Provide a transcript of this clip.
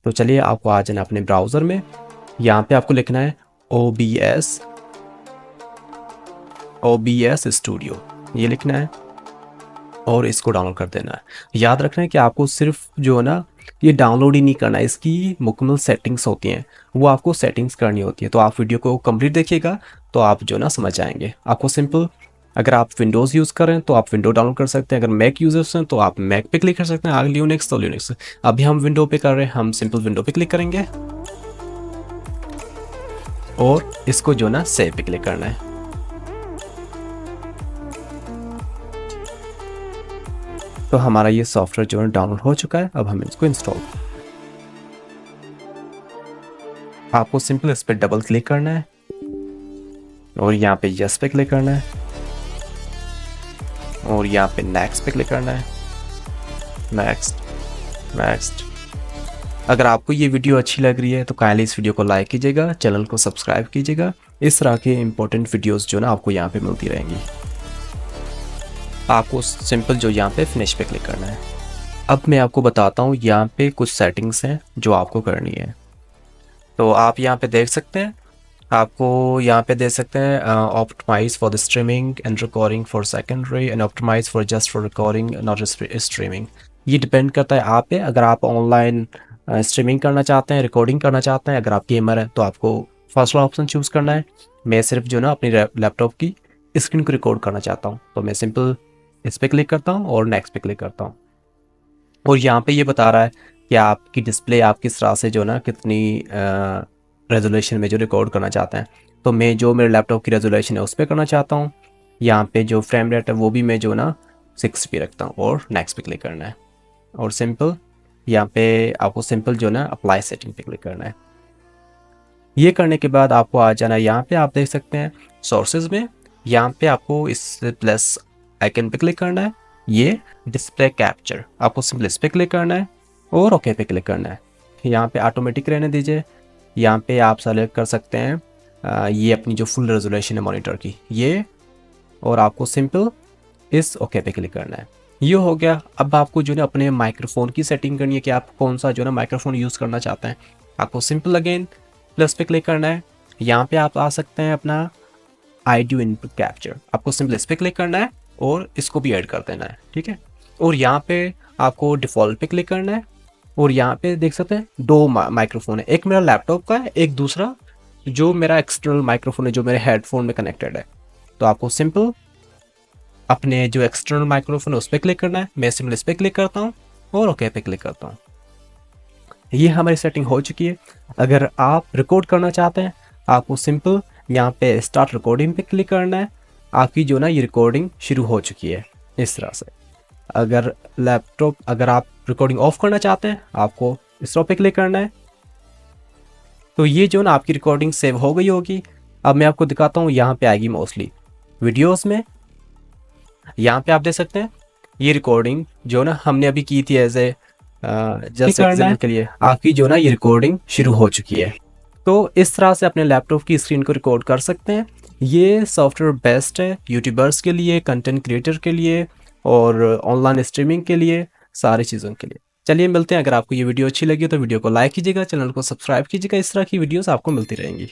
तो चलिए आपको आ जाना अपने ब्राउज़र में, यहाँ पे आपको लिखना है OBS स्टूडियो, ये लिखना है और इसको डाउनलोड कर देना है। याद रखना है कि आपको सिर्फ जो है ना ये डाउनलोड ही नहीं करना है, इसकी मुकम्मल सेटिंग्स होती हैं, वो आपको सेटिंग्स करनी होती है। तो आप वीडियो को कंप्लीट देखिएगा तो आप जो ना समझ जाएंगे। आपको सिंपल, अगर आप विंडोज़ यूज़ कर रहे हैं तो आप विंडो डाउनलोड कर सकते हैं, अगर मैक यूज़र्स हैं तो आप मैक पे क्लिक कर सकते हैं, आगे लिनक्स तो लिनक्स। अभी हम विंडो पे कर रहे हैं, हम सिंपल विंडो पे क्लिक करेंगे और इसको जो ना सेव पे क्लिक करना है। तो हमारा ये सॉफ्टवेयर जो है डाउनलोड हो चुका है। अब हम इसको इंस्टॉल, आपको सिंपल इस पर डबल क्लिक करना है और यहाँ पे यस पे क्लिक करना है और यहाँ पे नेक्स्ट पे क्लिक करना है, नेक्स्ट। अगर आपको ये वीडियो अच्छी लग रही है तो काइंडली इस वीडियो को लाइक कीजिएगा, चैनल को सब्सक्राइब कीजिएगा। इस तरह के इंपॉर्टेंट वीडियोस जो ना आपको यहाँ पे मिलती रहेंगी। आपको सिंपल जो यहाँ पे फिनिश पे क्लिक करना है। अब मैं आपको बताता हूँ यहाँ पे कुछ सेटिंग्स हैं जो आपको करनी है। तो आप यहाँ पे देख सकते हैं, आपको यहाँ पे दे सकते हैं optimize for the streaming and recording for secondary and optimize for just for recording not streaming. ये डिपेंड करता है आप पे, अगर आप ऑनलाइन स्ट्रीमिंग करना चाहते हैं, रिकॉर्डिंग करना चाहते हैं, अगर आप गेमर हैं तो आपको फर्स्ट वाला ऑप्शन चूज़ करना है। मैं सिर्फ जो ना अपनी लैपटॉप की स्क्रीन को रिकॉर्ड करना चाहता हूँ तो मैं सिंपल इस पर क्लिक करता हूँ और नेक्स्ट पे क्लिक करता हूँ। और यहाँ पे ये बता रहा है कि आपकी डिस्प्ले आप किस तरह से जो ना कितनी रेजोल्यूशन में जो रिकॉर्ड करना चाहते हैं। तो मैं जो मेरे लैपटॉप की रेजोल्यूशन है उस पर करना चाहता हूँ। यहाँ पे जो फ्रेम रेट है वो भी मैं जो ना 60 रखता हूँ और नेक्स्ट पे क्लिक करना है और सिंपल यहाँ पे आपको सिंपल जो ना अप्लाई सेटिंग पे क्लिक करना है। ये करने के बाद आपको आ जाना है, यहाँ पे आप देख सकते हैं सोर्सेज में, यहाँ पे आपको इस प्लस आइकन पे क्लिक करना है, ये डिस्प्ले कैप्चर, आपको सिंपल इस पे क्लिक करना है और ओके पे क्लिक करना है। यहाँ पे ऑटोमेटिक रहने दीजिए। यहाँ पे आप सेलेक्ट कर सकते हैं ये अपनी जो फुल रेजोल्यूशन है मॉनिटर की ये, और आपको सिंपल इस ओके पे क्लिक करना है। ये हो गया। अब आपको जो है अपने माइक्रोफोन की सेटिंग करनी है कि आप कौन सा जो है माइक्रोफोन यूज़ करना चाहते हैं। आपको सिंपल अगेन प्लस पे क्लिक करना है। यहाँ पे आप आ सकते हैं अपना ऑडियो इनपुट कैप्चर, आपको सिंपल इस पे क्लिक करना है और इसको भी ऐड कर देना है, ठीक है। और यहाँ पे आपको डिफ़ॉल्ट पे क्लिक करना है और यहाँ पे देख सकते हैं दो माइक्रोफोन है, एक मेरा लैपटॉप का है, एक दूसरा जो मेरा एक्सटर्नल माइक्रोफोन है जो मेरे हेडफोन में कनेक्टेड है। तो आपको सिंपल अपने जो एक्सटर्नल माइक्रोफोन है उस पर क्लिक करना है। मैं सिंपल इस पर क्लिक करता हूँ और ओके पे क्लिक करता हूँ। ये हमारी सेटिंग हो चुकी है। अगर आप रिकॉर्ड करना चाहते हैं आपको सिंपल यहाँ पे स्टार्ट रिकॉर्डिंग पे क्लिक करना है। आपकी जो ना ये रिकॉर्डिंग शुरू हो चुकी है इस तरह से। अगर आप रिकॉर्डिंग ऑफ करना चाहते हैं आपको स्टॉप पे क्लिक करना है। तो ये जो ना आपकी रिकॉर्डिंग सेव हो गई होगी। अब मैं आपको दिखाता हूँ, यहाँ पे आएगी मोस्टली वीडियोस में। यहाँ पे आप देख सकते हैं ये रिकॉर्डिंग जो ना हमने अभी की थी एज ए जस्ट एग्जाम्पल के लिए, आपकी जो ना ये रिकॉर्डिंग शुरू हो चुकी है। तो इस तरह से अपने लैपटॉप की स्क्रीन को रिकॉर्ड कर सकते हैं। ये सॉफ्टवेयर बेस्ट है यूट्यूबर्स के लिए, कंटेंट क्रिएटर के लिए और ऑनलाइन स्ट्रीमिंग के लिए, सारी चीज़ों के लिए। चलिए मिलते हैं। अगर आपको ये वीडियो अच्छी लगी तो वीडियो को लाइक कीजिएगा, चैनल को सब्सक्राइब कीजिएगा। इस तरह की वीडियोस आपको मिलती रहेंगी।